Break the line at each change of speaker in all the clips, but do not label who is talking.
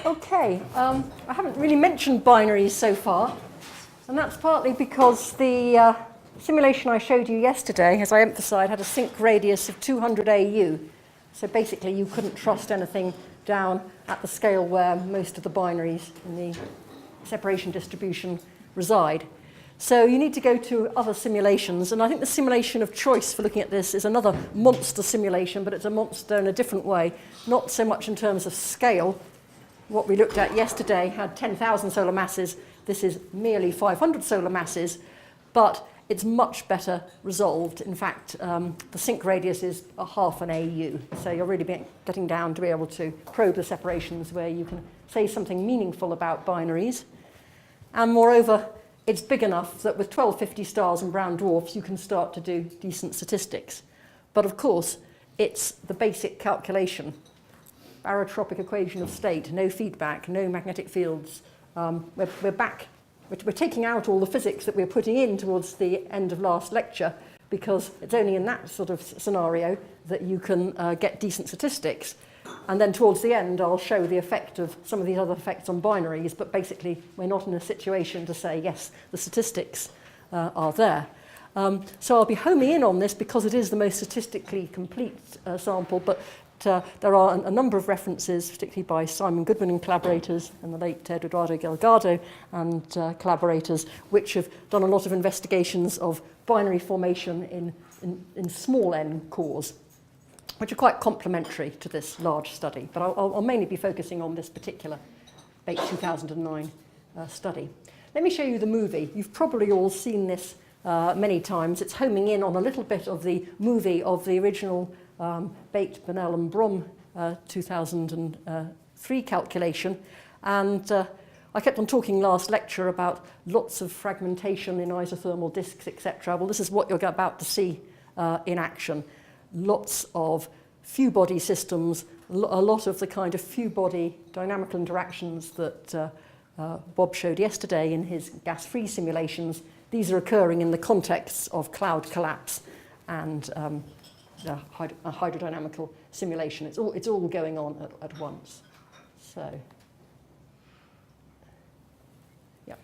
Okay, I haven't really mentioned binaries so far, and that's partly because the simulation I showed you yesterday, as I emphasised, had a sync radius of 200 AU. So basically you couldn't trust anything down at the scale where most of the binaries in the separation distribution reside. So you need to go to other simulations, and I think the simulation of choice for looking at this is another monster simulation, but it's a monster in a different way, not so much in terms of scale. What we looked at yesterday had 10,000 solar masses. This is merely 500 solar masses, but it's much better resolved. In fact, the sync radius is a half an AU, so you're really getting down to be able to probe the separations where you can say something meaningful about binaries. And moreover, it's big enough that with 1250 stars and brown dwarfs, you can start to do decent statistics. But of course, it's the basic calculation. Barotropic equation of state, no feedback, no magnetic fields. We're taking out all the physics that we're putting in towards the end of last lecture, because it's only in that sort of scenario that you can get decent statistics. And then towards the end, I'll show the effect of some of these other effects on binaries, but basically we're not in a situation to say, yes, the statistics are there. So I'll be homing in on this because it is the most statistically complete sample, but there are a number of references, particularly by Simon Goodman and collaborators, and the late Eduardo Delgado and collaborators, which have done a lot of investigations of binary formation in small n cores, which are quite complementary to this large study. But I'll mainly be focusing on this particular BATE 2009 study. Let me show you the movie. You've probably all seen this many times. It's homing in on a little bit of the movie of the original Bate, Bonnell and Brom 2003 calculation. And I kept on talking last lecture about lots of fragmentation in isothermal disks, etc. Well, this is what you're about to see in action. Lots of few body systems, a lot of the kind of few body dynamical interactions that Bob showed yesterday in his gas-free simulations. These are occurring in the context of cloud collapse and a hydrodynamical simulation. It's all going on at once. So, yeah.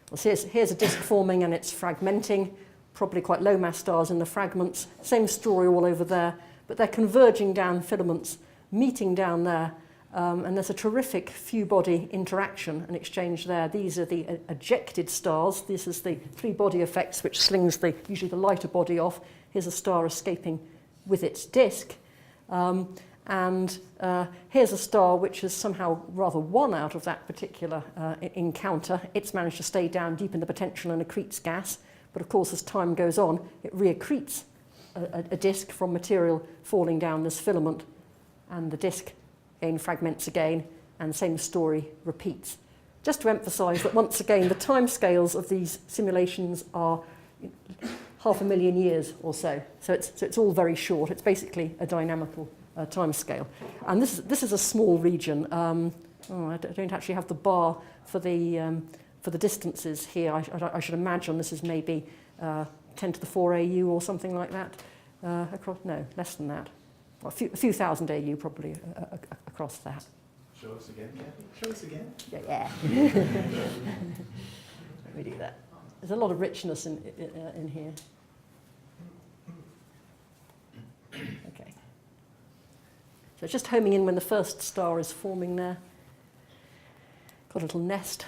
Well, here's a disk forming and it's fragmenting. Probably quite low mass stars in the fragments. Same story all over there, but they're converging down filaments, meeting down there, and there's a terrific few body interaction and exchange there. These are the ejected stars. This is the three body effects, which slings usually the lighter body off. Here's a star escaping with its disk. And here's a star which has somehow rather won out of that particular encounter. It's managed to stay down deep in the potential and accretes gas. But of course, as time goes on, it reaccretes a disk from material falling down this filament, and the disk again fragments again, and the same story repeats. Just to emphasize that once again, the timescales of these simulations are 500,000 years or so. So it's all very short. It's basically a dynamical timescale. And this is a small region. I don't actually have the bar for the distances here. I should imagine this is maybe 10 to the 4 AU or something like that. No, less than that. Well, a few thousand AU probably across that.
Show us again, Cathie. Show us again.
Yeah. Let me do that. There's a lot of richness in here. Okay. So it's just homing in when the first star is forming there. Got a little nest.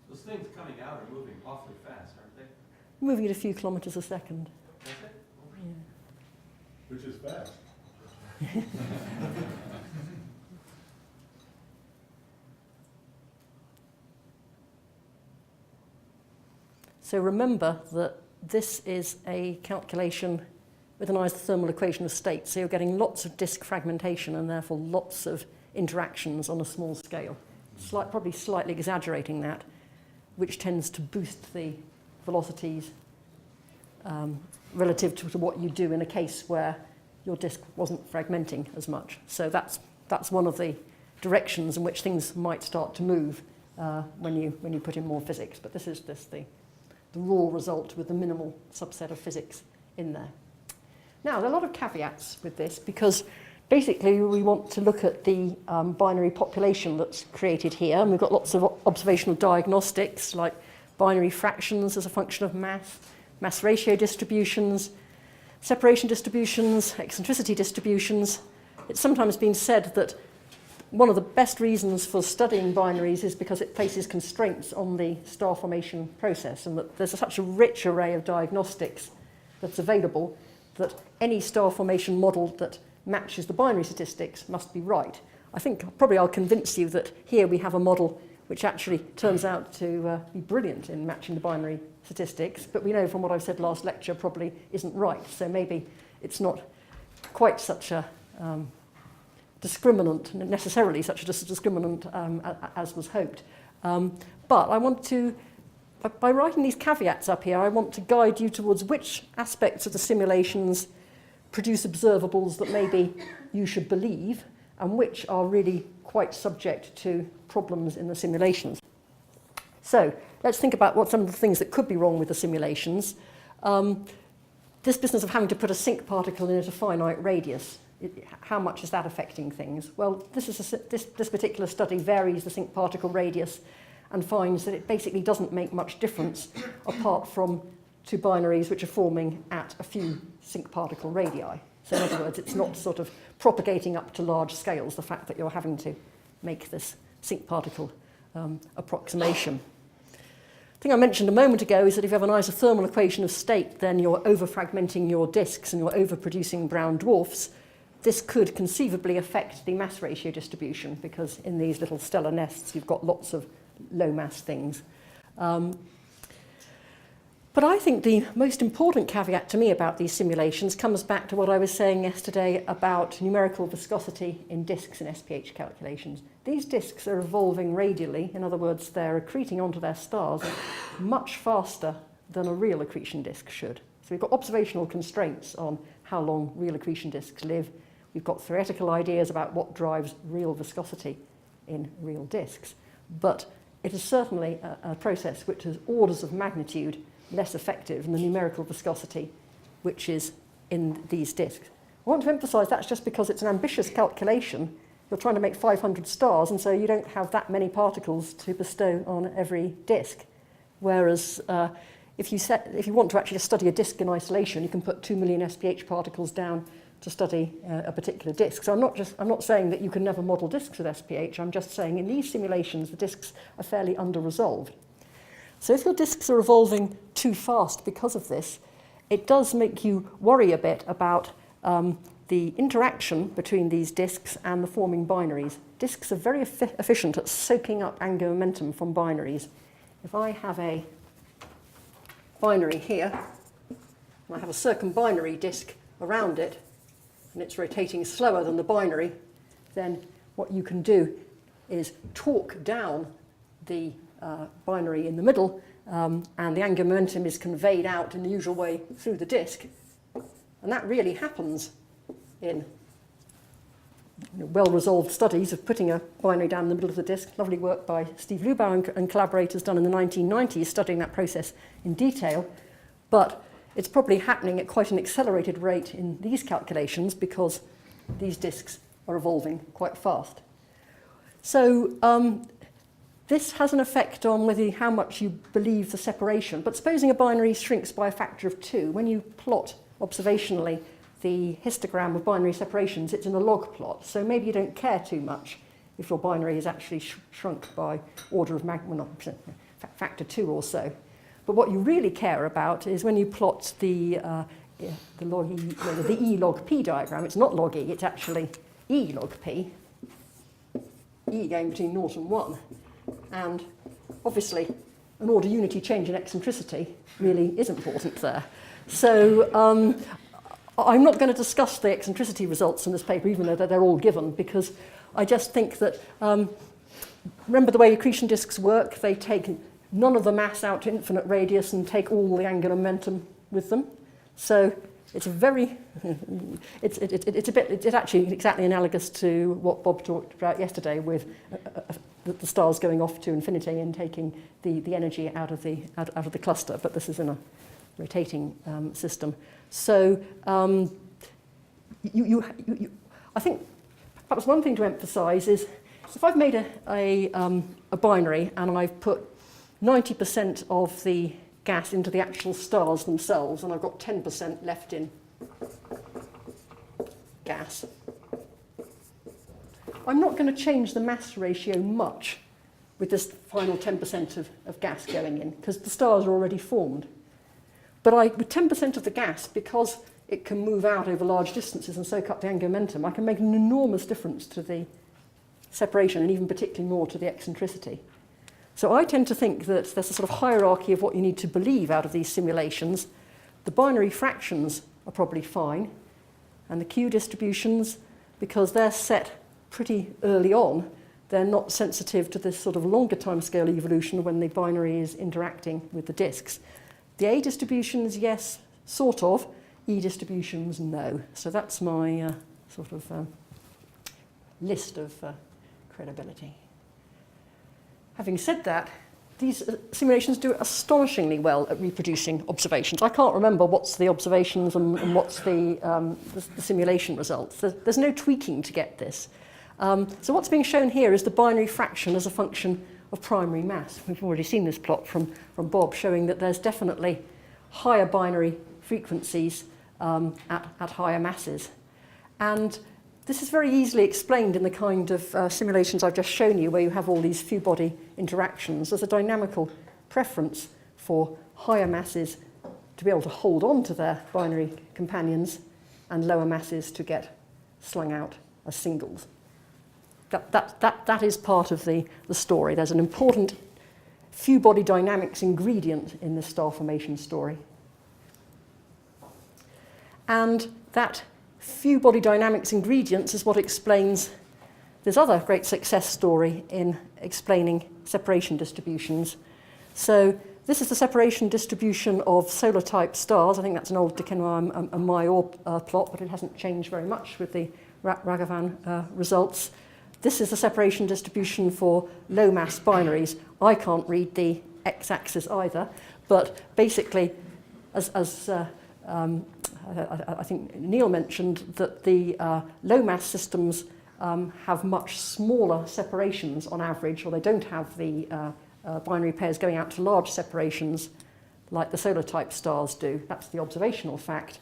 Those things coming out are moving awfully fast, aren't they?
Moving at a few kilometers a second.
Is it?
Yeah.
Which is fast.
So remember that this is a calculation with an isothermal equation of state. So you're getting lots of disk fragmentation and therefore lots of interactions on a small scale. Probably slightly exaggerating that, which tends to boost the velocities relative to what you do in a case where your disk wasn't fragmenting as much. So that's one of the directions in which things might start to move when you put in more physics. But this is the raw result with the minimal subset of physics in there. Now, there are a lot of caveats with this because basically we want to look at the binary population that's created here, and we've got lots of observational diagnostics like binary fractions as a function of mass ratio distributions, separation distributions, eccentricity distributions. It's sometimes been said that one of the best reasons for studying binaries is because it places constraints on the star formation process, and that there's such a rich array of diagnostics that's available that any star formation model that matches the binary statistics must be right. I think probably I'll convince you that here we have a model which actually turns out to be brilliant in matching the binary statistics, but we know from what I've said last lecture probably isn't right, so maybe it's not quite such a discriminant, necessarily such a discriminant as was hoped. But I want to, by writing these caveats up here, I want to guide you towards which aspects of the simulations produce observables that maybe you should believe, and which are really quite subject to problems in the simulations. So let's think about what some of the things that could be wrong with the simulations. This business of having to put a sinc particle in at a finite radius, how much is that affecting things? Well, this particular study varies the sinc particle radius and finds that it basically doesn't make much difference apart from two binaries which are forming at a few sinc particle radii. So in other words, it's not sort of propagating up to large scales, the fact that you're having to make this sinc particle approximation. The thing I mentioned a moment ago is that if you have an isothermal equation of state, then you're over-fragmenting your disks and you're overproducing brown dwarfs. This could conceivably affect the mass ratio distribution, because in these little stellar nests you've got lots of low mass things. But I think the most important caveat to me about these simulations comes back to what I was saying yesterday about numerical viscosity in disks in SPH calculations. These disks are evolving radially, in other words, they're accreting onto their stars much faster than a real accretion disk should. So we've got observational constraints on how long real accretion disks live. We've got theoretical ideas about what drives real viscosity in real disks. But it is certainly a process which is orders of magnitude less effective than the numerical viscosity which is in these disks. I want to emphasize that's just because it's an ambitious calculation. You're trying to make 500 stars, and so you don't have that many particles to bestow on every disk. Whereas if you want to actually study a disk in isolation, you can put 2 million SPH particles down to study a particular disk. So I'm not saying that you can never model disks with SPH. I'm just saying in these simulations the disks are fairly under-resolved. So if your disks are evolving too fast because of this, it does make you worry a bit about the interaction between these disks and the forming binaries. Disks are very efficient at soaking up angular momentum from binaries. If I have a binary here, and I have a circumbinary disk around it, and it's rotating slower than the binary, then what you can do is torque down the binary in the middle, and the angular momentum is conveyed out in the usual way through the disk. And that really happens in well-resolved studies of putting a binary down in the middle of the disk. Lovely work by Steve Lubau and collaborators done in the 1990s studying that process in detail. But it's probably happening at quite an accelerated rate in these calculations because these disks are evolving quite fast. So this has an effect on how much you believe the separation. But supposing a binary shrinks by a factor of 2, when you plot observationally the histogram of binary separations, it's in a log plot. So maybe you don't care too much if your binary is actually shrunk by order of factor 2 or so. But what you really care about is when you plot the log E, the E log P diagram. It's not log E, it's actually E log P. E going between 0 and 1. And obviously, an order unity change in eccentricity really is important there. So I'm not going to discuss the eccentricity results in this paper, even though they're all given, because I just think that, remember the way accretion disks work? They take none of the mass out to infinite radius and take all the angular momentum with them. So it's a very, it's actually exactly analogous to what Bob talked about yesterday with the stars going off to infinity and taking the energy out of the cluster, but this is in a rotating system. So I think perhaps one thing to emphasize is if I've made a binary and I've put 90% of the gas into the actual stars themselves and I've got 10% left in gas, I'm not going to change the mass ratio much with this final 10% of gas going in, because the stars are already formed. But with 10% of the gas, because it can move out over large distances and soak up the angular momentum, I can make an enormous difference to the separation, and even particularly more to the eccentricity. So I tend to think that there's a sort of hierarchy of what you need to believe out of these simulations. The binary fractions are probably fine, and the Q distributions, because they're set pretty early on, they're not sensitive to this sort of longer timescale evolution when the binary is interacting with the disks. The A distributions, yes, sort of. E distributions, no. So that's my sort of list of credibility. Having said that, these simulations do astonishingly well at reproducing observations. I can't remember what's the observations and what's the simulation results. There's no tweaking to get this. So what's being shown here is the binary fraction as a function of primary mass. We've already seen this plot from Bob showing that there's definitely higher binary frequencies at higher masses. And this is very easily explained in the kind of simulations I've just shown you, where you have all these few body interactions. There's a dynamical preference for higher masses to be able to hold on to their binary companions and lower masses to get slung out as singles. That is part of the story. There's an important few body dynamics ingredient in the star formation story. And that few body dynamics ingredients is what explains this other great success story in explaining separation distributions. So this is the separation distribution of solar type stars. I think that's an old Dequenois and Mayor plot, but it hasn't changed very much with the Ragavan results. This is the separation distribution for low mass binaries. I can't read the x-axis either, but basically, as I think Neil mentioned, that the low mass systems have much smaller separations on average, or they don't have the binary pairs going out to large separations like the solar type stars do. That's the observational fact.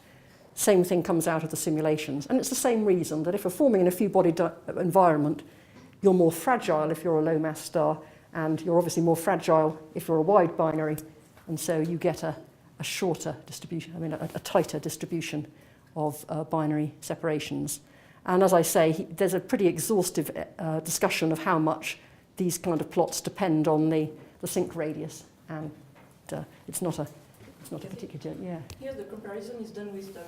Same thing comes out of the simulations. And it's the same reason that if you're forming in a few body environment, you're more fragile if you're a low mass star, and you're obviously more fragile if you're a wide binary, and so you get a shorter distribution, a tighter distribution of binary separations. And as I say, there's a pretty exhaustive discussion of how much these kind of plots depend on the sync radius, and it's not a particular, yeah.
Here the comparison is done with the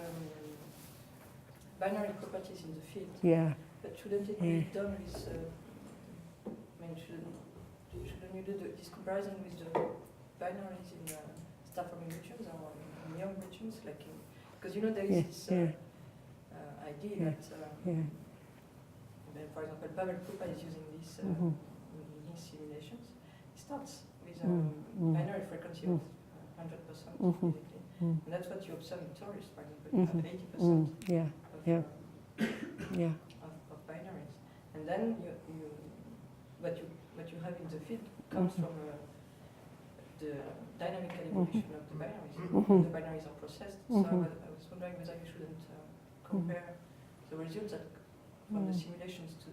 binary properties in the field.
Yeah.
But shouldn't it be done with, shouldn't you do this comparison with the binaries in the star-forming regions or in young regions? Because there is this idea that, for example, Pavel Krupa is using this in his simulations. It starts with a binary frequency of 100%, basically. And that's what you observe in Taurus, for example. You have 80% of binaries. And then what you have in the field comes from the dynamical evolution of the binaries. The binaries are processed. So I was wondering whether you shouldn't compare the results from the simulations to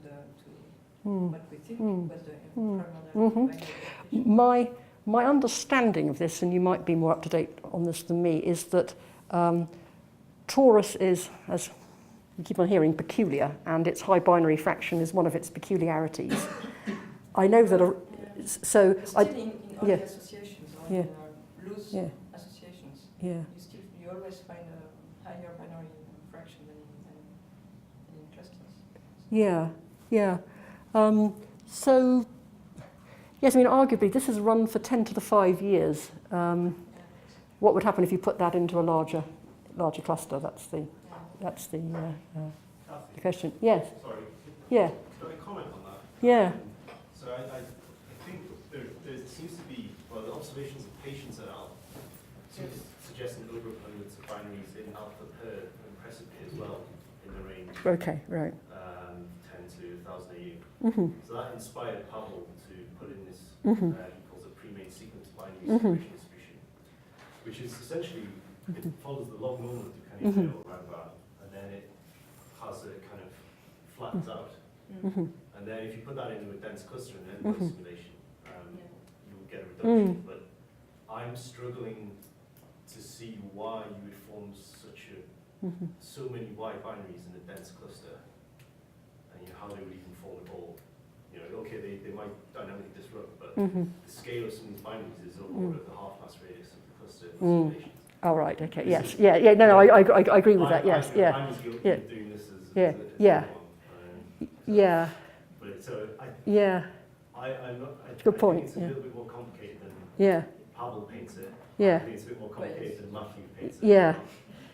what we think was the primordial binary.
My understanding of this, and you might be more up to date on this than me, is that Taurus is, as we keep on hearing, peculiar, and its high binary fraction is one of its peculiarities. I know that. So
still in all the associations, or in loose associations, you always find a higher binary fraction than in clusters.
So, yes, arguably this is run for 10 to the 5 years. What would happen if you put that into a larger cluster? That's the question. Yes.
Sorry.
Yeah.
Can I comment on that?
Yeah.
So
I think there seems to be, well, the observations of patients et al. seem to suggest an overabundance of binaries in alpha per and Precipice as well in the range.
Okay, right.
10 to 1,000 AU.
Mm-hmm.
So that inspired Pavel to put in this,
Mm-hmm.
he calls it pre-made sequence binary
Mm-hmm.
separation distribution, which is essentially, it follows the log normal to kind of
Mm-hmm.
around that, and then it has a kind of flattens out.
Mm-hmm.
And then if you put that into a dense cluster and then
Mhm.
simulation,
Yeah.
you will get a reduction.
Mm.
But I'm struggling to see why you would form
Mm-hmm.
so many wide binaries in a dense cluster, and how they would even form at all. Okay, they might dynamically disrupt, but
Mm-hmm.
the scale of some of these binaries is of
Mm.
order of the half mass radius of the cluster in
Mm.
simulation.
Oh, right, okay,
This
yes,
is-
yeah, no, I agree with that, yes, yeah,
I was guilty
yeah,
of doing this as
yeah,
as
yeah.
one.
yeah,
But so
yeah,
I'm not.
Good
I
point,
think it's a
yeah.
little bit more complicated than
yeah,
Pavel paints it.
yeah.
I think it's a bit more complicated than Matthew paints it.
Yeah.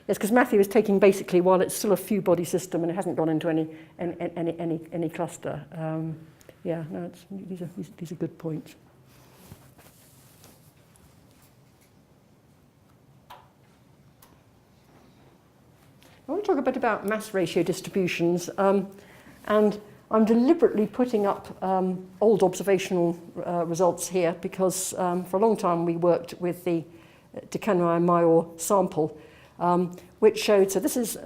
Yes, because Matthew is taking basically, while it's still a few body system and it hasn't gone into any cluster. Yeah, no, these are good points. I want to talk a bit about mass ratio distributions, and I'm deliberately putting up old observational results here because for a long time we worked with the Dequenois-Mayor sample, which showed, so this is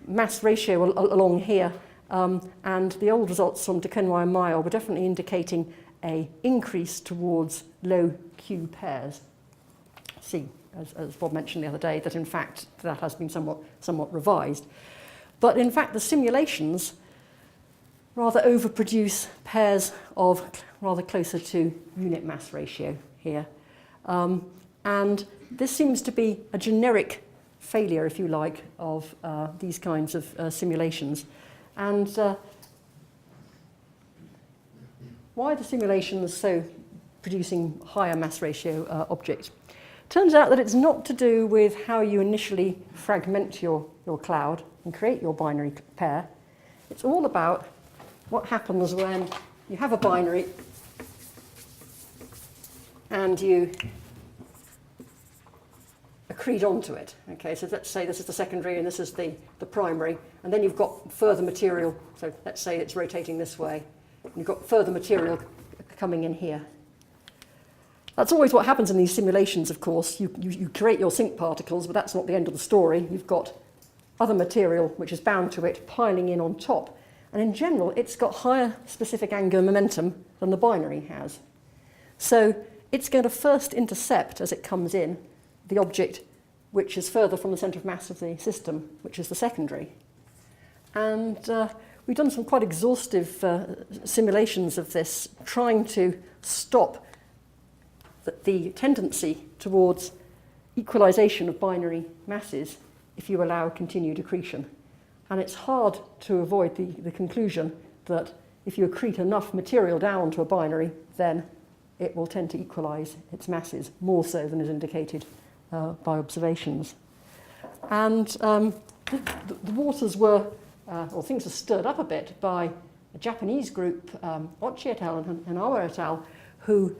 mass ratio along here, and the old results from Dequenois-Mayor were definitely indicating a increase towards low Q pairs. C, as Bob mentioned the other day, that in fact that has been somewhat revised. But in fact the simulations rather overproduce pairs of rather closer to unit mass ratio here. And this seems to be a generic failure, if you like, of these kinds of simulations. And why are the simulations so producing higher mass ratio objects? Turns out that it's not to do with how you initially fragment your cloud and create your binary pair. It's all about what happens when you have a binary and you accrete onto it. Okay, so let's say this is the secondary and this is the primary, and then you've got further material. So let's say it's rotating this way, and you've got further material coming in here. That's always what happens in these simulations, of course. You create your sync particles, but that's not the end of the story. You've got other material which is bound to it piling in on top. And in general, it's got higher specific angular momentum than the binary has. So it's going to first intercept, as it comes in, the object which is further from the centre of mass of the system, which is the secondary. And we've done some quite exhaustive simulations of this, trying to stop the tendency towards equalization of binary masses if you allow continued accretion. And it's hard to avoid the conclusion that if you accrete enough material down to a binary, then it will tend to equalize its masses more so than is indicated by observations. And the waters were, or things were stirred up a bit by a Japanese group, Ochi et al. And Awa et al., who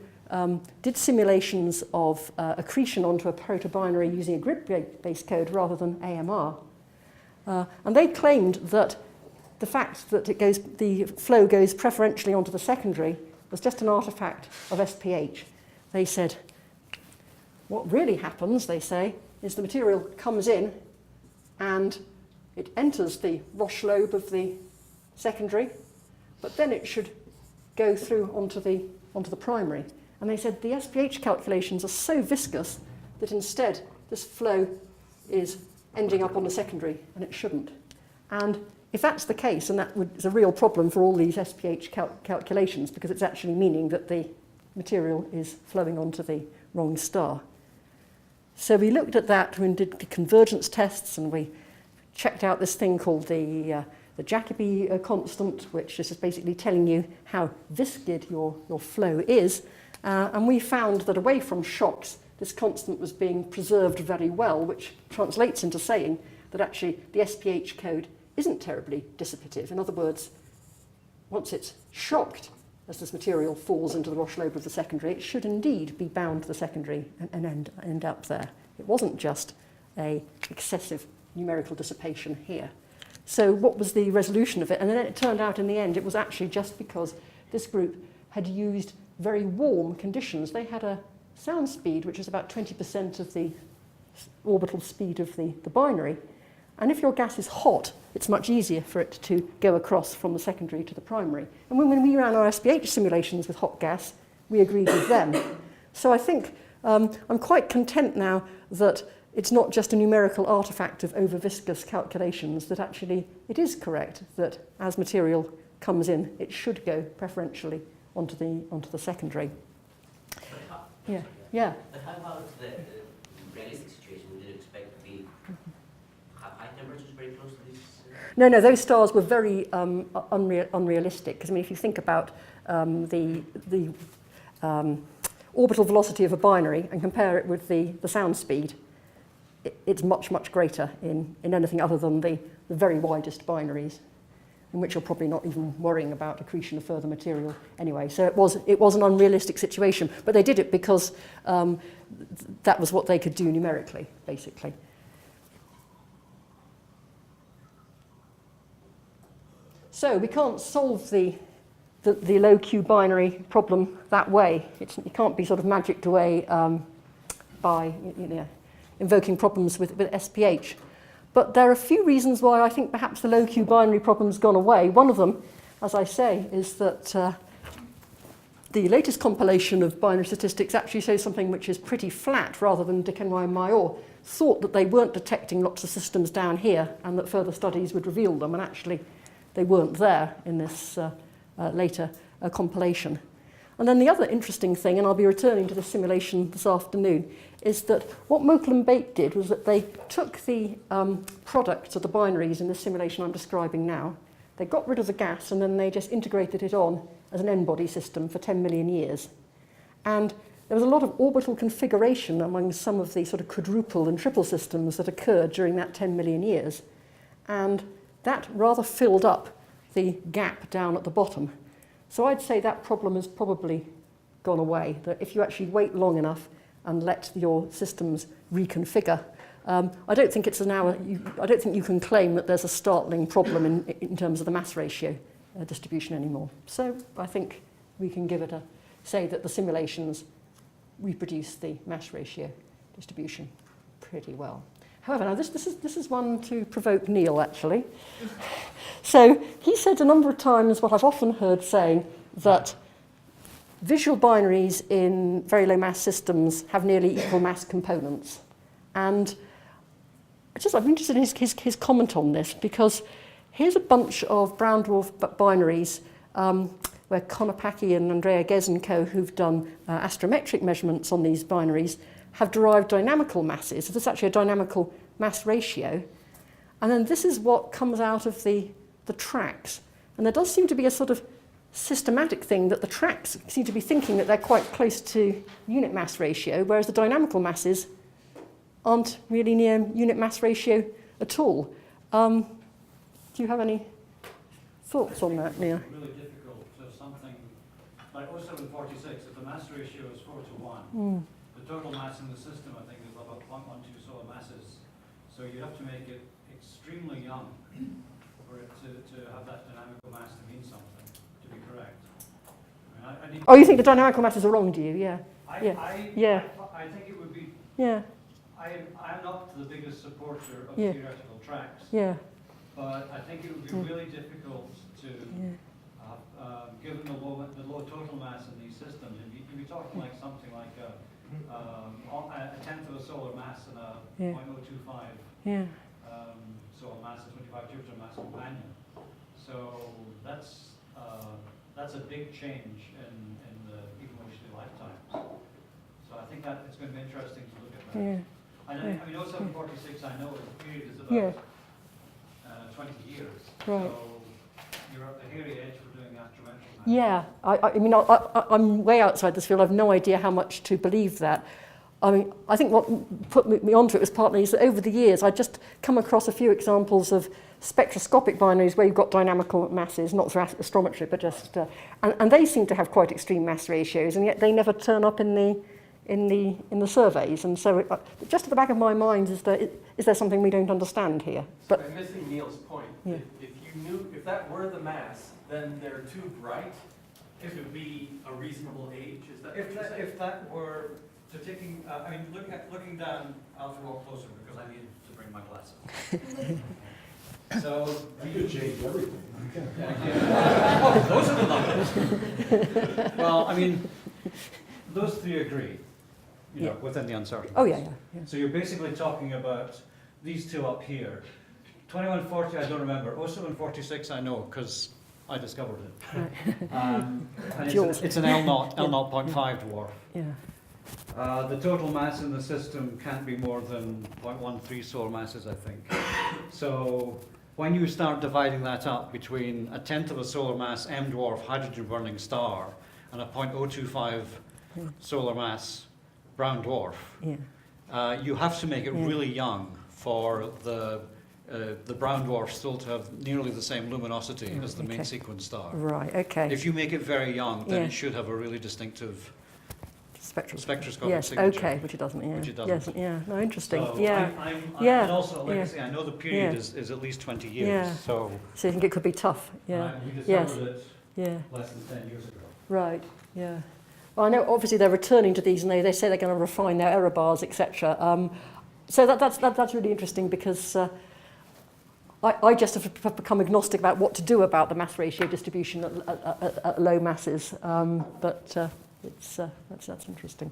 did simulations of accretion onto a proto-binary using a grid-based code rather than AMR. And they claimed that the fact that the flow goes preferentially onto the secondary was just an artifact of SPH. They said, what really happens, they say, is the material comes in and it enters the Roche lobe of the secondary, but then it should go through onto the primary. And they said the SPH calculations are so viscous that instead this flow is ending up on the secondary, and it shouldn't. And if that's the case, and that is a real problem for all these SPH calculations, because it's actually meaning that the material is flowing onto the wrong star. So we looked at that and did the convergence tests, and we checked out this thing called the Jacobi constant, which is just basically telling you how viscid your flow is. And we found that away from shocks, this constant was being preserved very well, which translates into saying that actually the SPH code isn't terribly dissipative. In other words, once it's shocked, as this material falls into the Roche lobe of the secondary, it should indeed be bound to the secondary and end up there. It wasn't just a excessive numerical dissipation here. So what was the resolution of it? And then it turned out in the end it was actually just because this group had used very warm conditions. They had a sound speed which is about 20% of the orbital speed of the binary. And if your gas is hot, it's much easier for it to go across from the secondary to the primary. And when we ran our SPH simulations with hot gas, we agreed with them. So I think I'm quite content now that it's not just a numerical artifact of over-viscous calculations, that actually it is correct that as material comes in, it should go preferentially onto the secondary. Yeah.
But how about the realistic situation? Would you expect to be high temperatures very close to these?
No, those stars were very unrealistic. Because I mean, if you think about the orbital velocity of a binary and compare it with the sound speed, it's much, much greater in anything other than the very widest binaries, in which you're probably not even worrying about accretion of further material anyway. So it was an unrealistic situation, but they did it because that was what they could do numerically, basically. So we can't solve the low Q binary problem that way. It can't be sort of magicked away by invoking problems with SPH. But there are a few reasons why I think perhaps the low Q binary problem's gone away. One of them, as I say, is that the latest compilation of binary statistics actually shows something which is pretty flat rather than DeKenry and Mayor thought that they weren't detecting lots of systems down here and that further studies would reveal them, and actually they weren't there in this later compilation. And then the other interesting thing, and I'll be returning to the simulation this afternoon, is that what Mokel and Bate did was that they took the products of the binaries in the simulation I'm describing now, they got rid of the gas, and then they just integrated it on as an N-body system for 10 million years. And there was a lot of orbital configuration among some of the sort of quadruple and triple systems that occurred during that 10 million years. And that rather filled up the gap down at the bottom. So I'd say that problem has probably gone away, that if you actually wait long enough and let your systems reconfigure, I don't think I don't think you can claim that there's a startling problem in terms of the mass ratio distribution anymore. So I think we can give it say that the simulations reproduce the mass ratio distribution pretty well. However, now this is one to provoke Neil, actually. So he said a number of times what I've often heard saying, that visual binaries in very low mass systems have nearly equal mass components. And I'm interested in his comment on this, because here's a bunch of brown dwarf binaries where Konopaki and Andrea Ghez and co, who've done astrometric measurements on these binaries, have derived dynamical masses. So there's actually a dynamical mass ratio. And then this is what comes out of the tracks. And there does seem to be a sort of systematic thing that the tracks seem to be thinking that they're quite close to unit mass ratio, whereas the dynamical masses aren't really near unit mass ratio at all. Do you have any thoughts on that, Neil?
It's really difficult to something like 0746, if the mass ratio is 4 to 1, the total mass in the system, I think, is about 0.12 solar masses. So you have to make it extremely young for it to have that dynamical mass to mean something, to be correct. I mean,
You think the dynamical masses are wrong, do you? Yeah.
I think it would be.
Yeah.
I'm not the biggest supporter of
Yeah.
theoretical tracks.
Yeah.
But I think it would be really difficult to, given the low total mass in these systems, you'd be talking like something like a tenth of a solar mass and a 0.025 solar mass and 25 Jupiter mass companion. So that's a big change in the evolutionary lifetimes. So I think that it's going to be interesting to look at that.
Yeah.
I mean, 0746, I know the period is about 20 years.
Right.
So you're at the hairy edge for doing astrometric math.
Yeah, I mean, I'm way outside this field. I've no idea how much to believe that. I mean, I think what put me onto it was partly is that over the years I'd just come across a few examples of spectroscopic binaries where you've got dynamical masses, not through astrometry, but just and they seem to have quite extreme mass ratios, and yet they never turn up in the surveys. And so, just at the back of my mind is there something we don't understand here?
But I'm missing Neil's point.
Yeah.
If you knew, if that were the mass, then they're too bright to be a reasonable age. Is that what you're saying?
If that were to taking, I mean, looking down, I'll have to walk closer because I need to bring my glasses. So
You could change everything.
oh, those are the numbers. Well, I mean, those three agree, you know, within the uncertainty.
Oh yeah.
So you're basically talking about these two up here. 2140, I don't remember. 0746, I know because I discovered it.
Right.
And
Jaws.
it's an L0, L0.5 dwarf.
Yeah.
The total mass in the system can't be more than 0.13 solar masses, I think. So when you start dividing that up between a tenth of a solar mass M dwarf hydrogen burning star and a 0.025 solar mass brown dwarf, you have to make it really young for the brown dwarf still to have nearly the same luminosity as the main sequence star.
Right. Okay.
If you make it very young, then it should have a really distinctive spectroscopic
yes,
signature.
okay, which it doesn't, yeah.
Which it doesn't.
Yes, yeah, no, interesting.
So
yeah.
And also, like I say, I know the period is at least 20 years.
Yeah.
So
you think it could be tough? Yeah.
we
Yes.
discovered it less than 10 years ago.
Right. Yeah. Well, I know obviously they're returning to these, and they say they're going to refine their error bars, etc. So that's really interesting because I just have become agnostic about what to do about the mass ratio distribution at low masses. But that's interesting.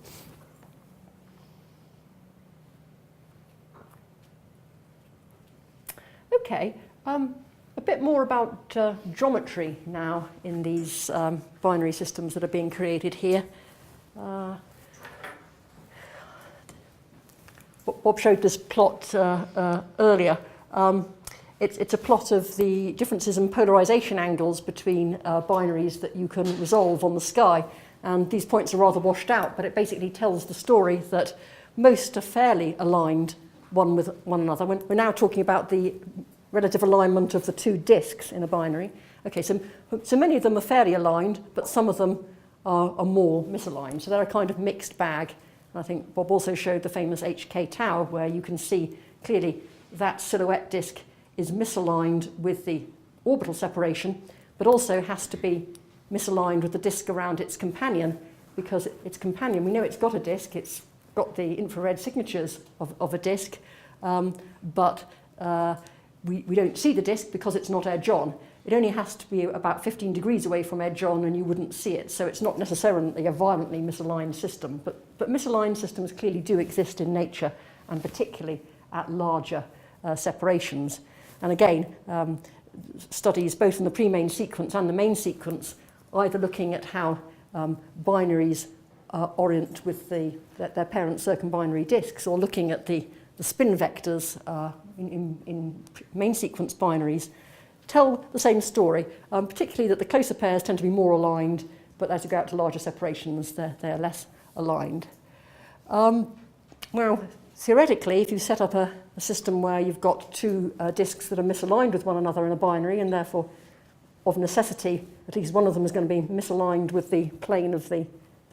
Okay, a bit more about geometry now in these binary systems that are being created here. Bob showed this plot earlier. It's a plot of the differences in polarization angles between binaries that you can resolve on the sky. And these points are rather washed out, but it basically tells the story that most are fairly aligned one with one another. We're now talking about the relative alignment of the two disks in a binary. Okay, so many of them are fairly aligned, but some of them are more misaligned. So they're a kind of mixed bag. And I think Bob also showed the famous HK tau, where you can see clearly that silhouette disk is misaligned with the orbital separation, but also has to be misaligned with the disk around its companion, because its companion, we know it's got a disk, it's got the infrared signatures of a disk, but we don't see the disk because it's not edge on. It only has to be about 15 degrees away from edge on and you wouldn't see it, so it's not necessarily a violently misaligned system, but misaligned systems clearly do exist in nature, and particularly at larger separations. And again, studies both in the pre-main sequence and the main sequence, either looking at how binaries orient with their parent circumbinary disks, or looking at the spin vectors in main sequence binaries, tell the same story, particularly that the closer pairs tend to be more aligned, but as you go out to larger separations, they're less aligned. Well, theoretically, if you set up a system where you've got two disks that are misaligned with one another in a binary, and therefore, of necessity, at least one of them is going to be misaligned with the plane of the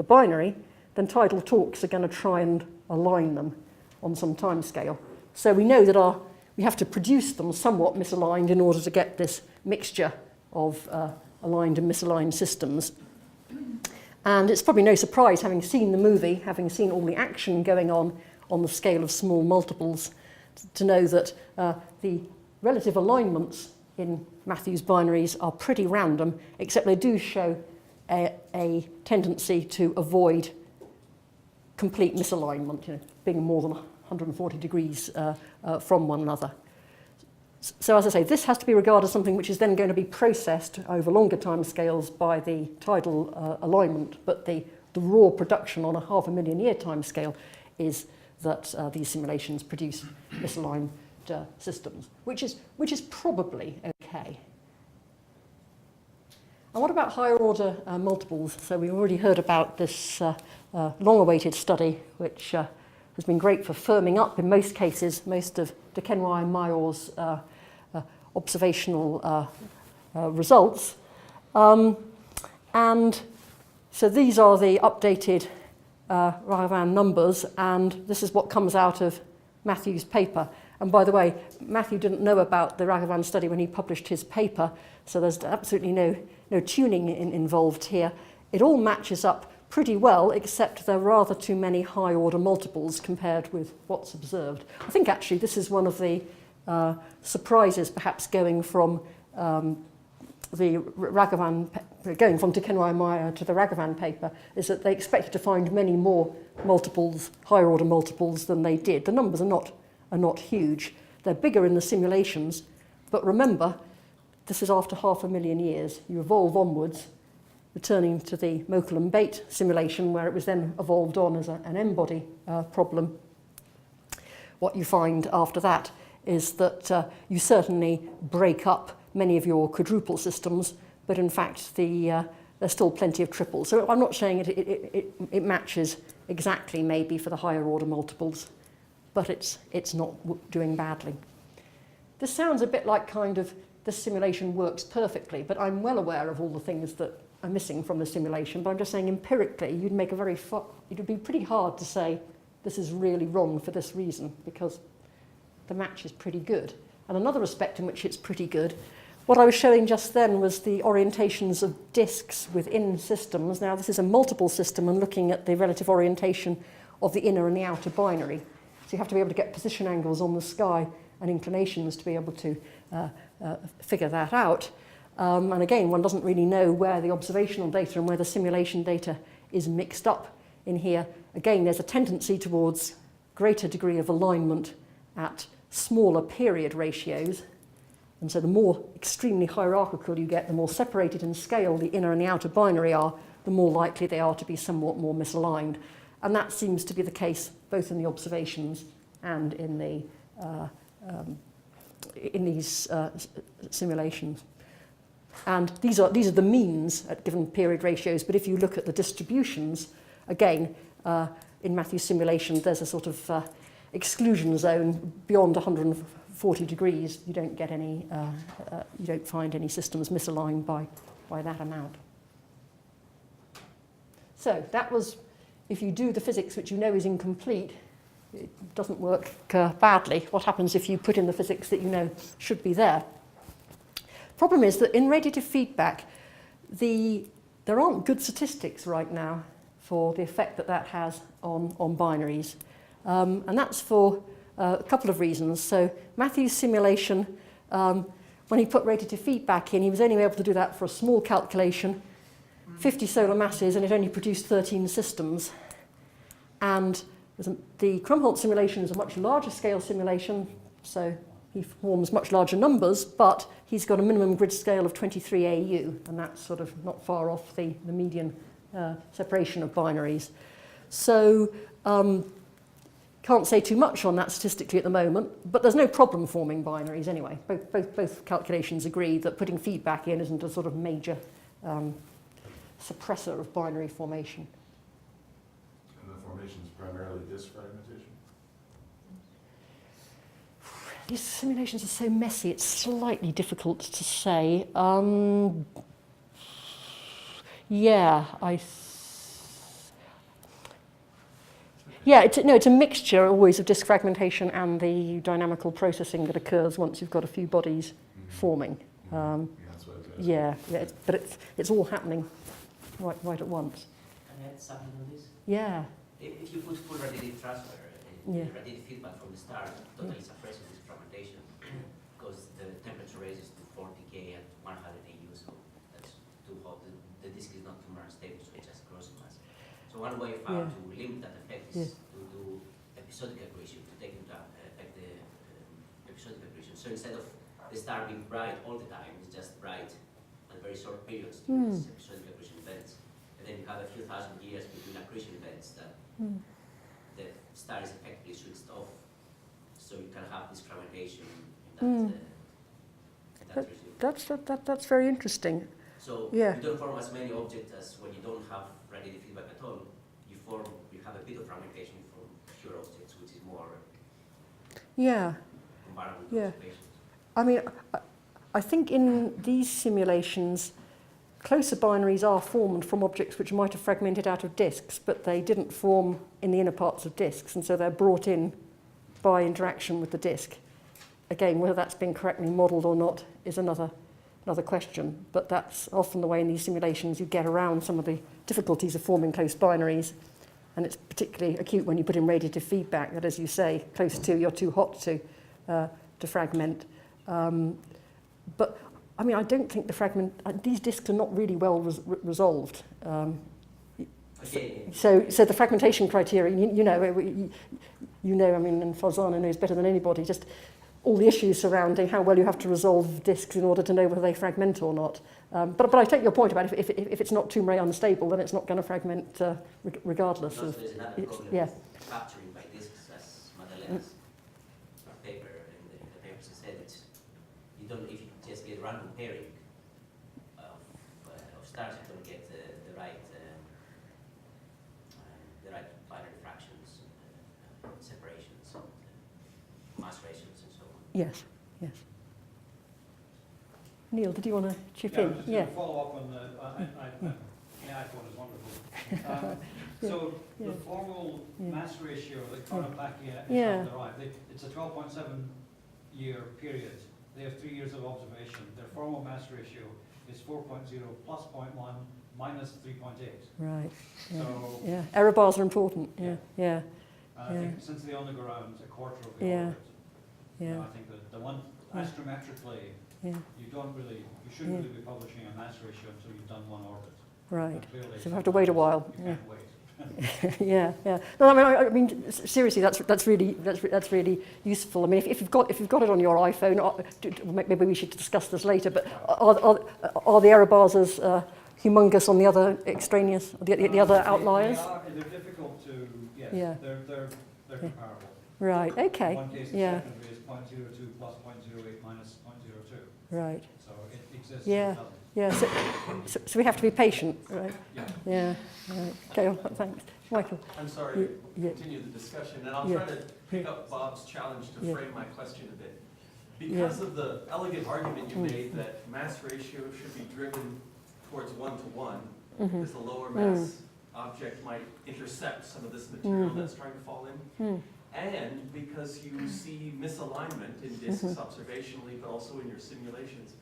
binary, then tidal torques are going to try and align them on some time scale. So we know that we have to produce them somewhat misaligned in order to get this mixture of aligned and misaligned systems. And it's probably no surprise, having seen the movie, having seen all the action going on the scale of small multiples, to know that the relative alignments in Matthews binaries are pretty random, except they do show a tendency to avoid complete misalignment, being more than 140 degrees from one another. So as I say, this has to be regarded as something which is then going to be processed over longer time scales by the tidal alignment, but the raw production on a 500,000 year time scale is that these simulations produce misaligned systems, which is probably okay. And what about higher order multiples? So we've already heard about this long-awaited study, which has been great for firming up, in most cases, most of Dekenrai and Mayor's observational results. And so these are the updated Ragavan numbers, and this is what comes out of Matthew's paper. And by the way, Matthew didn't know about the Ragavan study when he published his paper, so there's absolutely no tuning involved here. It all matches up pretty well, except there are rather too many high-order multiples compared with what's observed. I think actually this is one of the surprises, perhaps going from the Ragavan, going from Dekenrai Meyer to the Ragavan paper, is that they expected to find many more multiples, higher order multiples, than they did. The numbers are not huge. They're bigger in the simulations, but remember, this is after 500,000 years. You evolve onwards, returning to the Mokel and Bate simulation, where it was then evolved on as an n-body problem. What you find after that is that you certainly break up many of your quadruple systems, but in fact there's still plenty of triples. So I'm not saying it matches exactly maybe for the higher order multiples, but it's not doing badly. This sounds a bit like kind of this simulation works perfectly, but I'm well aware of all the things that are missing from the simulation, but I'm just saying empirically it would be pretty hard to say this is really wrong for this reason, because the match is pretty good. And another respect in which it's pretty good, what I was showing just then was the orientations of disks within systems. Now this is a multiple system and looking at the relative orientation of the inner and the outer binary. So you have to be able to get position angles on the sky and inclinations to be able to figure that out. And again, one doesn't really know where the observational data and where the simulation data is mixed up in here. Again, there's a tendency towards greater degree of alignment at smaller period ratios. And so the more extremely hierarchical you get, the more separated in scale the inner and the outer binary are, the more likely they are to be somewhat more misaligned. And that seems to be the case both in the observations and in these simulations. And these are the means at given period ratios, but if you look at the distributions, again, in Matthew's simulation, there's a sort of exclusion zone beyond 140 degrees. You don't get any, you don't find any systems misaligned by that amount. So that was, if you do the physics which you know is incomplete, it doesn't work badly. What happens if you put in the physics that you know should be there? Problem is that in radiative feedback, there aren't good statistics right now for the effect that has on binaries. And that's for a couple of reasons. So Matthew's simulation, when he put radiative feedback in, he was only able to do that for a small calculation, 50 solar masses, and it only produced 13 systems. And the Krumholtz simulation is a much larger scale simulation, so he forms much larger numbers, but he's got a minimum grid scale of 23 AU, and that's sort of not far off the median separation of binaries. So can't say too much on that statistically at the moment, but there's no problem forming binaries anyway. Both calculations agree that putting feedback in isn't a sort of major suppressor of binary formation.
And the formation is primarily disk fragmentation?
These simulations are so messy, it's slightly difficult to say. It's a mixture always of disk fragmentation and the dynamical processing that occurs once you've got a few bodies forming.
That's what I was asking.
But it's all happening right at once.
Can I add something on this?
Yeah.
If you put full radiative transfer, radiative feedback from the start, totally suppresses this fragmentation because the temperature raises to 40K at 100 AU, so that's too hot. The disk is not too much stable, so it just grows mass. So one way of how to limit that effect is to do episodic accretion, to take into effect the episodic accretion. So instead of the star being bright all the time, it's just bright at very short periods during these episodic accretion events. And then you have a few thousand years between accretion events that the star is effectively switched off, so you can have this fragmentation in that regime.
That's very interesting.
So you don't form as many objects as when you don't have radiative feedback at all. You have a bit of fragmentation from fewer objects more
Yeah.
comparable
Yeah.
observations.
I mean, I think in these simulations, closer binaries are formed from objects which might have fragmented out of disks, but they didn't form in the inner parts of disks, and so they're brought in by interaction with the disk. Again, whether that's been correctly modelled or not is another question, but that's often the way in these simulations you get around some of the difficulties of forming close binaries, and it's particularly acute when you put in radiative feedback that, as you say, close to, you're too hot to fragment. But I mean, I don't think these disks are not really well resolved. So the fragmentation criteria, you know, I mean, and Farzana knows better than anybody, just all the issues surrounding how well you have to resolve disks in order to know whether they fragment or not. But I take your point about if it's not tumorally unstable, then it's not going to fragment regardless
Also,
of.
there's another problem
Yeah.
with capturing by disks, as Madalena's paper in the papers said, it's, you don't, if you just get random pairing of stars, you don't get the right binary fractions, separations, mass ratios, and so on.
Yes, yes. Neil, did you want to chip
I
in?
was just going to follow up on the iPhone is wonderful. So
Yeah.
the formal mass ratio that Clarke
Yeah.
derived, it's a 12.7-year period. They have 3 years of observation. Their formal mass ratio is 4.0 plus 0.1 minus 3.8.
Right. Yeah.
So
Yeah. Error bars are important. Yeah. Yeah.
I think since they only go around a quarter of the
Yeah.
orbit, you know,
Yeah.
I think that the one
Yeah.
astrometrically,
Yeah.
you shouldn't really be publishing a mass ratio until you've done one orbit.
Right.
But clearly
So we have to wait a while.
You
Yeah.
can't wait.
Yeah, yeah. No, I mean, seriously, that's really useful. I mean, if you've got it on your iPhone, maybe we should discuss this later. But are the error bars as humongous on the other extraneous, the other outliers?
They're difficult to. Yes.
Yeah.
They're comparable.
Right. Okay.
In one case, the
Yeah.
secondary is 0.02 plus 0.08 minus 0.02.
Right.
So it exists.
Yeah.
It doesn't.
Yeah. So we have to be patient, right?
Yeah.
Yeah. Right. Okay. Well, thanks, Michael.
I'm sorry to
Yeah.
continue the discussion, and I'll
Yeah.
try to pick up Bob's challenge to
Yeah.
frame my question a bit. Because of the elegant argument you made that mass ratio should be driven towards 1-to-1, because the lower mass object might intercept some of this material that's trying to fall in, and because you see misalignment in disks observationally, but also in your simulations,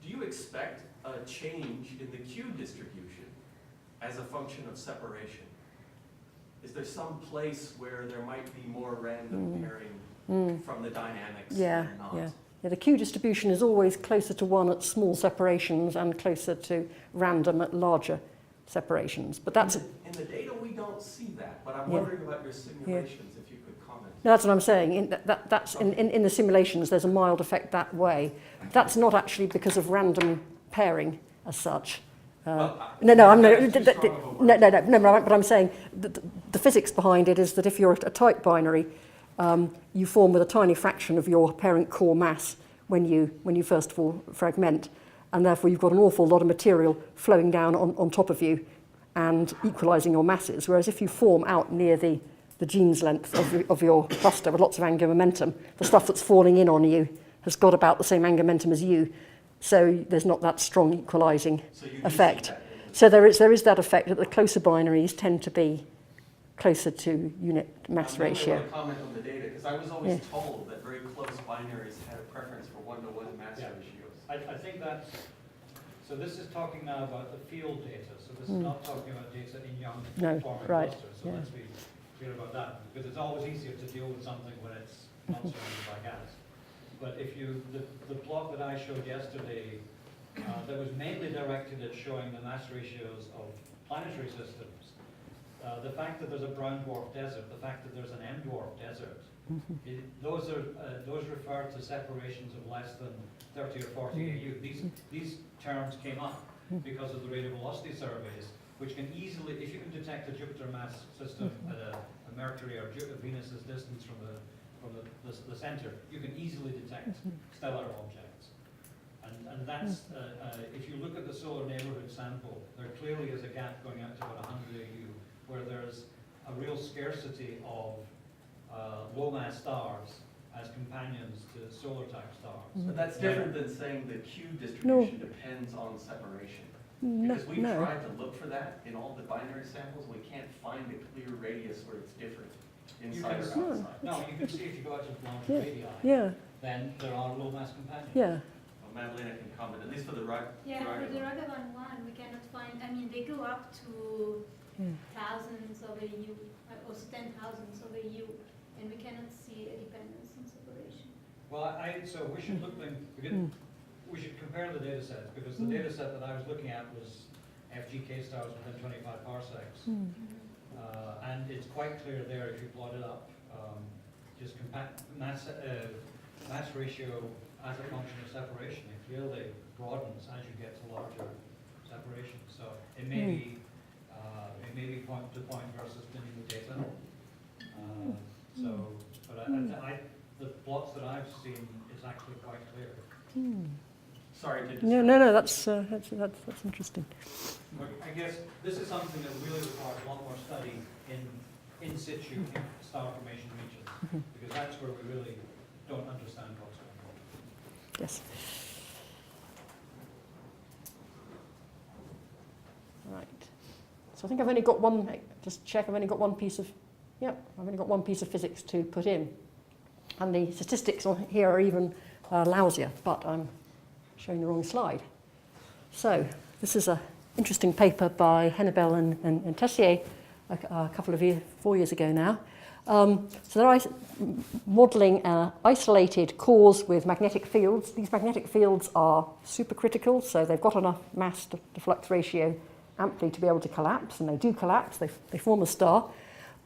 do you expect a change in the Q distribution as a function of separation? Is there some place where there might be more random pairing from the dynamics
Yeah.
than not?
Yeah. Yeah, the Q distribution is always closer to 1 at small separations and closer to random at larger separations. But that's
In the data, we don't see that, but I'm
Yeah.
wondering about your simulations, if you could comment.
no, that's what I'm saying. In the simulations, there's a mild effect that way. That's not actually because of random pairing as such. But I'm saying the physics behind it is that if you're a tight binary, you form with a tiny fraction of your parent core mass when you first of all fragment, and therefore you've got an awful lot of material flowing down on top of you and equalizing your masses. Whereas if you form out near the Jeans length of your cluster with lots of angular momentum, the stuff that's falling in on you has got about the same angular momentum as you, so there's not that strong equalizing effect. So there is that effect that the closer binaries tend to be closer to unit mass ratio.
I want to comment on the data, because I was always told that very close binaries had a preference for 1-to-1 mass ratios.
I think that, so this is talking now about the field data, so this is not talking about data in young forming clusters, so let's be clear about that, because it's always easier to deal with something when it's not surrounded by gas. But if the plot that I showed yesterday, that was mainly directed at showing the mass ratios of planetary systems, the fact that there's a brown dwarf desert, the fact that there's an M dwarf desert, those refer to separations of less than 30 or 40 AU. These terms came up because of the radial velocity surveys, which can easily, if you can detect a Jupiter mass system at a Mercury or Venus's distance from the center, you can easily detect stellar objects. And that's, if you look at the solar neighborhood sample, there clearly is a gap going out to about 100 AU, where there's a real scarcity of low mass stars as companions to solar type stars.
But that's different than saying the Q distribution depends on separation. Because we've tried to look for that in all the binary samples, we can't find a clear radius where it's different, inside or outside.
No, you can see if you go out to the larger radii,
Yeah,
then there are low mass companions.
yeah.
Well, Madalena can comment, at least for the right.
Yeah, for the Ragavan one, we cannot find, I mean, they go up to thousands of AU, or 10,000 of AU, and we cannot see a dependence in separation.
Well, so we should look them, we should compare the data sets, because the data set that I was looking at was FGK stars within 25 parsecs. And it's quite clear there if you plot it up, just mass ratio as a function of separation. It clearly broadens as you get to larger separation. So it may be point to point versus linear data. The plots that I've seen is actually quite clear.
Sorry to
No, that's interesting.
But I guess this is something that really requires a lot more study in situ star formation regions, because that's where we really don't understand what's going on.
Yes. Right. So I think I've only got one, just check, I've only got one piece of, I've only got one piece of physics to put in. And the statistics on here are even lousier, but I'm showing the wrong slide. So this is an interesting paper by Hennebel and Tessier a couple of years, 4 years ago now. So they're modelling isolated cores with magnetic fields. These magnetic fields are supercritical, so they've got enough mass to flux ratio amply to be able to collapse, and they do collapse, they form a star.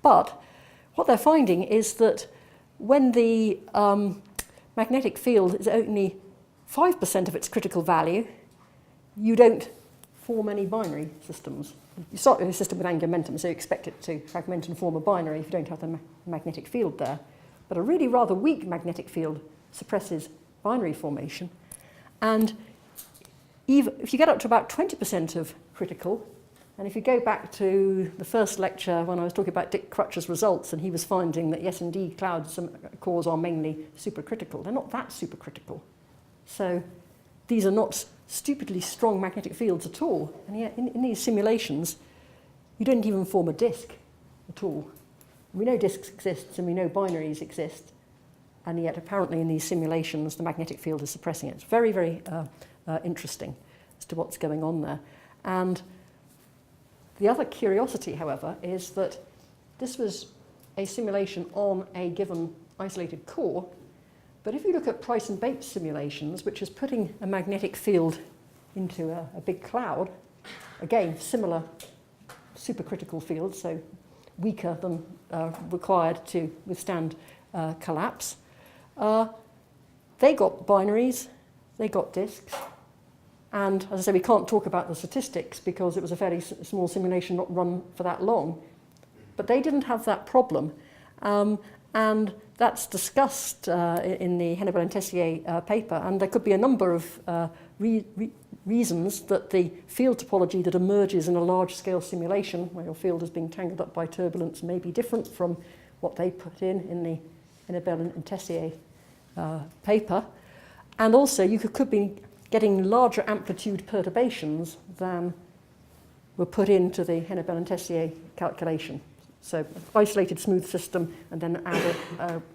But what they're finding is that when the magnetic field is only 5% of its critical value, you don't form any binary systems. You start with a system with angular momentum, so you expect it to fragment and form a binary if you don't have the magnetic field there. But a really rather weak magnetic field suppresses binary formation. And even if you get up to about 20% of critical, and if you go back to the first lecture when I was talking about Dick Crutcher's results, and he was finding that yes, indeed, clouds cores are mainly supercritical. They're not that supercritical. So these are not stupidly strong magnetic fields at all. And yet in these simulations, you don't even form a disk at all. We know disks exist and we know binaries exist. And yet apparently in these simulations, the magnetic field is suppressing it. It's very, very interesting as to what's going on there. And the other curiosity, however, is that this was a simulation on a given isolated core. But if you look at Price and Bates simulations, which is putting a magnetic field into a big cloud, again, similar supercritical fields, so weaker than required to withstand collapse, they got binaries, they got disks, and as I say, we can't talk about the statistics because it was a fairly small simulation not run for that long, but they didn't have that problem. And that's discussed in the Hennebel and Tessier paper, and there could be a number of reasons that the field topology that emerges in a large-scale simulation, where your field is being tangled up by turbulence, may be different from what they put in the Hennebel and Tessier paper. And also, you could be getting larger amplitude perturbations than were put into the Hennebel and Tessier calculation. So isolated smooth system and then add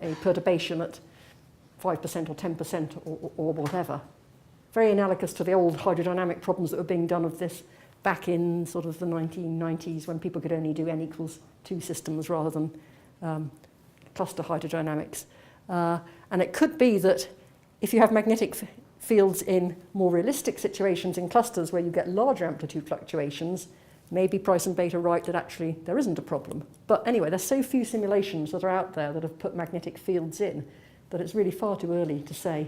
a perturbation at 5% or 10% or whatever. Very analogous to the old hydrodynamic problems that were being done of this back in sort of the 1990s when people could only do n=2 systems rather than cluster hydrodynamics. And it could be that if you have magnetic fields in more realistic situations in clusters where you get larger amplitude fluctuations, maybe Price and Bate are right that actually there isn't a problem. But anyway, there's so few simulations that are out there that have put magnetic fields in that it's really far too early to say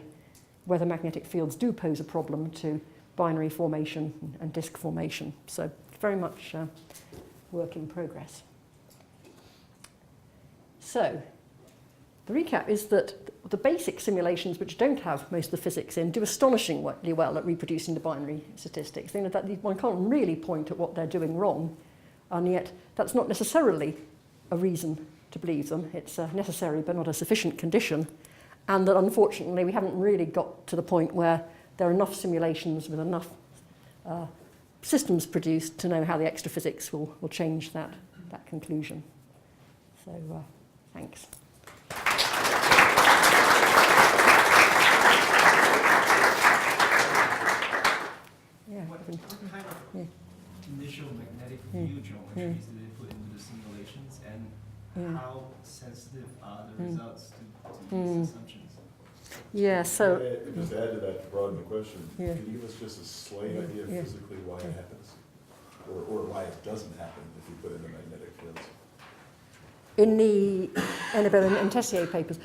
whether magnetic fields do pose a problem to binary formation and disk formation. So very much work in progress. So the recap is that the basic simulations which don't have most of the physics in do astonishingly well at reproducing the binary statistics. You know, that one can't really point at what they're doing wrong, and yet that's not necessarily a reason to believe them. It's a necessary but not a sufficient condition, and that unfortunately we haven't really got to the point where there are enough simulations with enough systems produced to know how the extra physics will change that conclusion. So, thanks. Yeah.
What kind of initial magnetic field geometries do they put into the simulations, and how sensitive are the results to these assumptions?
Yeah, so...
Just add to that, to broaden the question,
Yeah.
can you give us just a slight idea physically why it happens? Or why it doesn't happen if you put in the magnetic fields?
In the Annabelle and Tessier papers,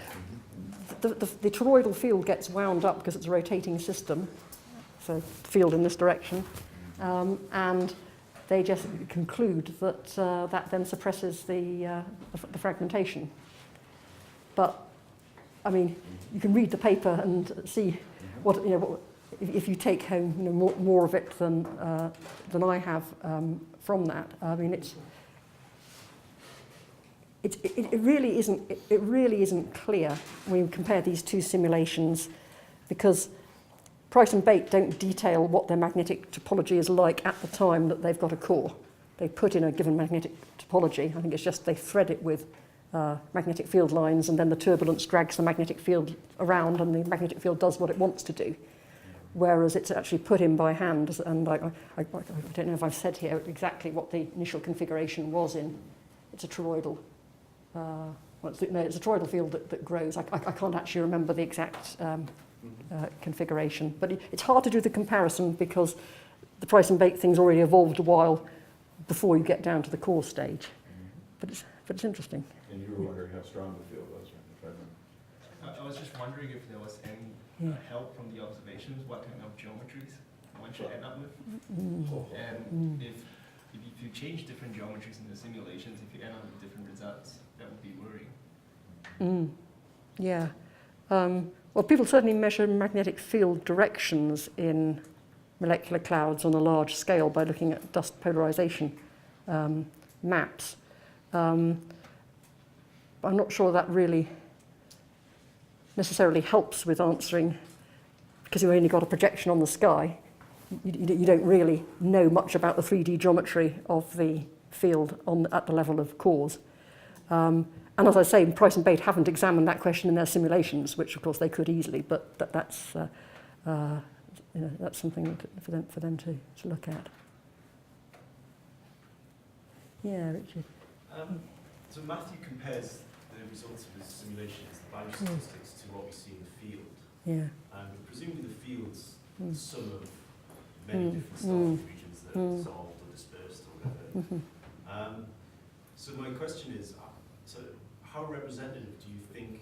the toroidal field gets wound up because it's a rotating system, so field in this direction, and they just conclude that that then suppresses the fragmentation. But I mean, you can read the paper and see what if you take home more of it than I have from that. I mean, it really isn't clear when you compare these two simulations, because Price and Bate don't detail what their magnetic topology is like at the time that they've got a core. They put in a given magnetic topology. I think it's just they thread it with magnetic field lines, and then the turbulence drags the magnetic field around, and the magnetic field does what it wants to do. Whereas it's actually put in by hand, and I don't know if I've said here exactly what the initial configuration was in. It's a toroidal. It's a toroidal field that grows. I can't actually remember the exact configuration, but it's hard to do the comparison because the Price and Bate thing's already evolved a while before you get down to the core stage. But it's interesting.
And you were wondering how strong the field was, right? If I remember.
I was just wondering if there was any help from the observations, what kind of geometries one should end up with, and if you change different geometries in the simulations, if you end up with different results, that would be worrying.
Yeah. Well, people certainly measure magnetic field directions in molecular clouds on a large scale by looking at dust polarization maps. I'm not sure that really necessarily helps with answering, because you've only got a projection on the sky. You don't really know much about the 3D geometry of the field at the level of cores. And as I say, Price and Bate haven't examined that question in their simulations, which of course they could easily, but that's something for them to look at. Yeah, Richard.
So Matthew compares the results of his simulations, the binary statistics, to what we see in the field.
Yeah.
And presumably the field's the sum of many different star regions that are dissolved or dispersed or whatever. So my question is, so how representative do you think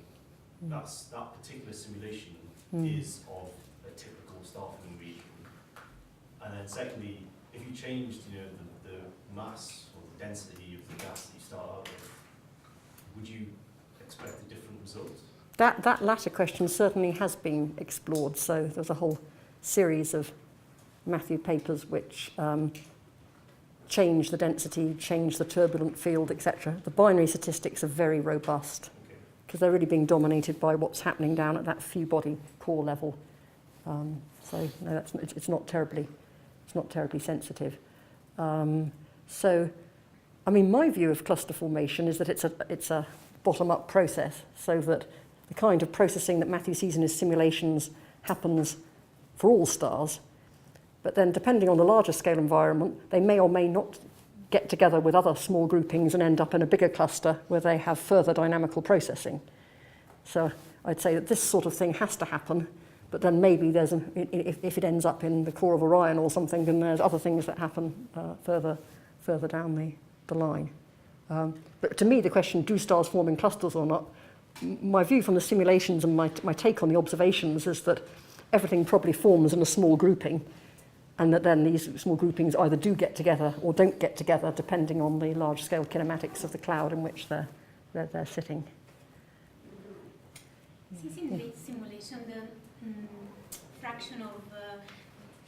that particular simulation is of a typical star-forming region? And then secondly, if you changed, the mass or the density of the gas that you start out with, would you expect a different result?
That latter question certainly has been explored. So there's a whole series of Matthew papers which change the density, change the turbulent field, etc. The binary statistics are very robust because they're really being dominated by what's happening down at that few body core level. So no, it's not terribly sensitive. So, I mean, my view of cluster formation is that it's a bottom-up process, so that the kind of processing that Matthew sees in his simulations happens for all stars. But then, depending on the larger scale environment, they may or may not get together with other small groupings and end up in a bigger cluster where they have further dynamical processing. So I'd say that this sort of thing has to happen, but then maybe if it ends up in the core of Orion or something, then there's other things that happen further down the line. But to me, the question, do stars form in clusters or not? My view from the simulations and my take on the observations is that everything probably forms in a small grouping, and that then these small groupings either do get together or don't get together, depending on the large-scale kinematics of the cloud in which they're sitting.
Since in the simulation the fraction of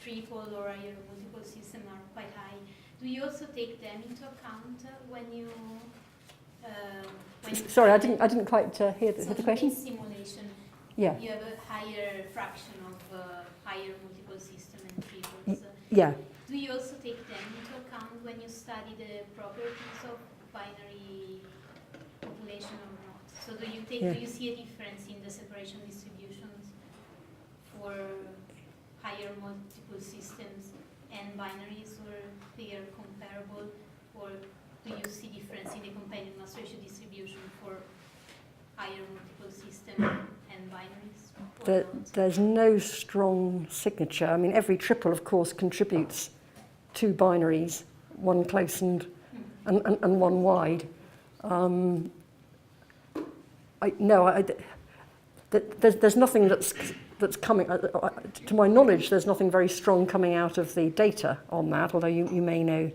triple or higher multiple system are quite high, do you also take them into account when you when you
Sorry, I
study
didn't quite hear
so
the question.
in this simulation,
Yeah,
you have a higher fraction of higher multiple system and triples.
yeah.
Do you also take them into account when you study the properties of binary population or not? So do you take,
Yeah.
do you see a difference in the separation distributions for higher multiple systems and binaries, or they are comparable, or do you see difference in the companion mass ratio distribution for higher multiple system and binaries? Or not?
There's no strong signature. I mean, every triple, of course, contributes two binaries, one close and one wide. There's nothing that's coming. To my knowledge, there's nothing very strong coming out of the data on that. Although you may know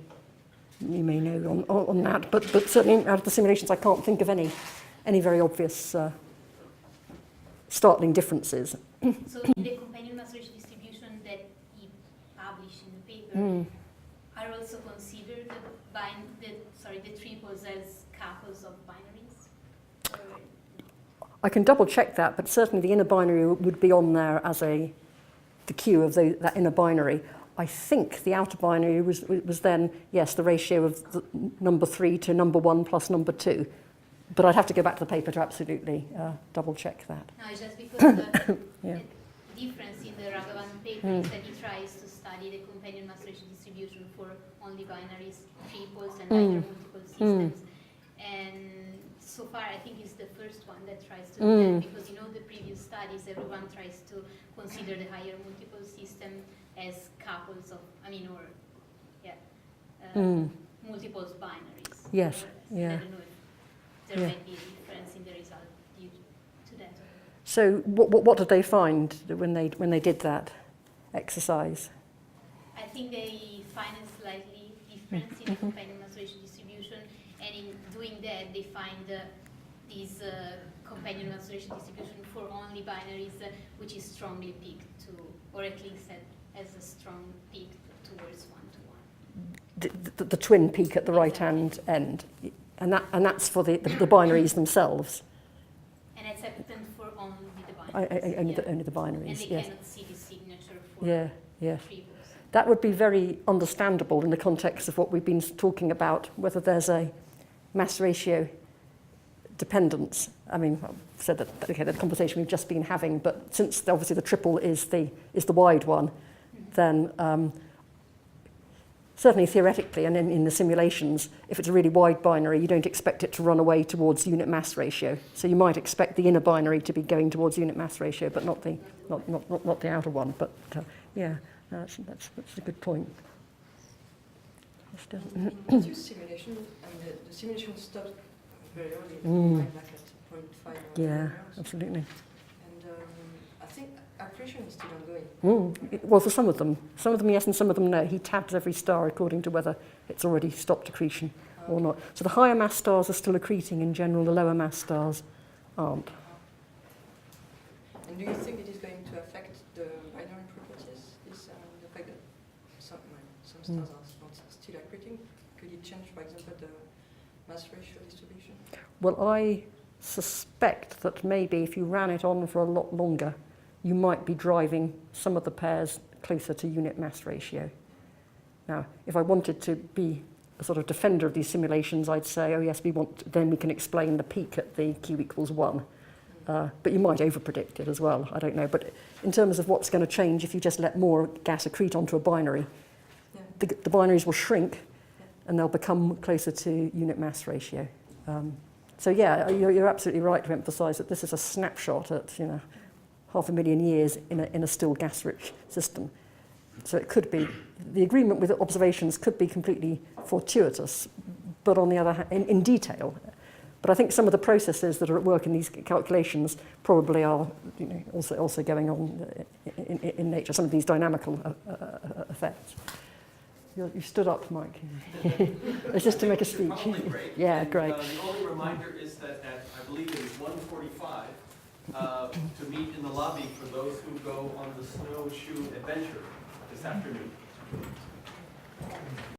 on that. But certainly out of the simulations, I can't think of any very obvious startling differences.
So in the companion mass ratio distribution that he published in the paper, are also considered the triples as couples of binaries? Or
I can double check that, but certainly the inner binary would be on there as the Q of that inner binary. I think the outer binary was then, yes, the ratio of the number 3 to number 1 plus number 2. But I'd have to go back to the paper to absolutely double check that.
no, it's just because the
Yeah.
difference in the Raghavan paper is that he tries to study the companion mass ratio distribution for only binaries, triples, and higher multiple systems. And so far, I think it's the first one that tries to do that, because in all the previous studies, everyone tries to consider the higher multiple system as couples of, multiples binaries.
Yes,
more or less.
yeah.
I don't know if there might be a difference in the result due to that.
So what did they find when they did that exercise?
I think they find a slightly difference in the companion mass ratio distribution, and in doing that, they find this companion mass ratio distribution for only binaries, which is strongly peaked to, or at least has a strong peak towards 1-to-1.
The twin peak at the right-hand end, and that's for the binaries themselves.
And it's evident for only the binaries.
Only the
And
binaries.
they
Yes.
cannot see the signature for
Yeah.
triples.
That would be very understandable in the context of what we've been talking about, whether there's a mass ratio dependence. I mean, I've said that, okay, the conversation we've just been having, but since obviously the triple is the wide one, then certainly theoretically and in the simulations, if it's a really wide binary, you don't expect it to run away towards unit mass ratio. So you might expect the inner binary to be going towards unit mass ratio, but not the outer one. But yeah, that's a good point.
In your simulation, and the simulation stopped very early, like at 0.5.
Yeah, absolutely.
And I think accretion is still ongoing.
Well, for some of them yes, and some of them no. He tabs every star according to whether it's already stopped accretion or not. So the higher mass stars are still accreting in general, the lower mass stars aren't.
And do you think it is going to affect the binary properties? Is the fact that some stars are still accreting? Could it change, for example, the mass ratio distribution?
Well, I suspect that maybe if you ran it on for a lot longer, you might be driving some of the pairs closer to unit mass ratio. Now, if I wanted to be a sort of defender of these simulations, I'd say, oh yes, then we can explain the peak at the Q equals 1. But you might overpredict it as well, I don't know. But in terms of what's going to change if you just let more gas accrete onto a binary, the binaries will shrink and they'll become closer to unit mass ratio. So yeah, you're absolutely right to emphasise that this is a snapshot at 500,000 years in a still gas-rich system. So it could be, the agreement with the observations could be completely fortuitous, but on the other hand, in detail. But I think some of the processes that are at work in these calculations probably are also going on in nature, some of these dynamical effects. You stood up, Mike. It's just to make a speech.
Probably great.
Yeah,
And,
great.
the only reminder is that at, I believe it is 1:45, to meet in the lobby for those who go on the snowshoe adventure this afternoon.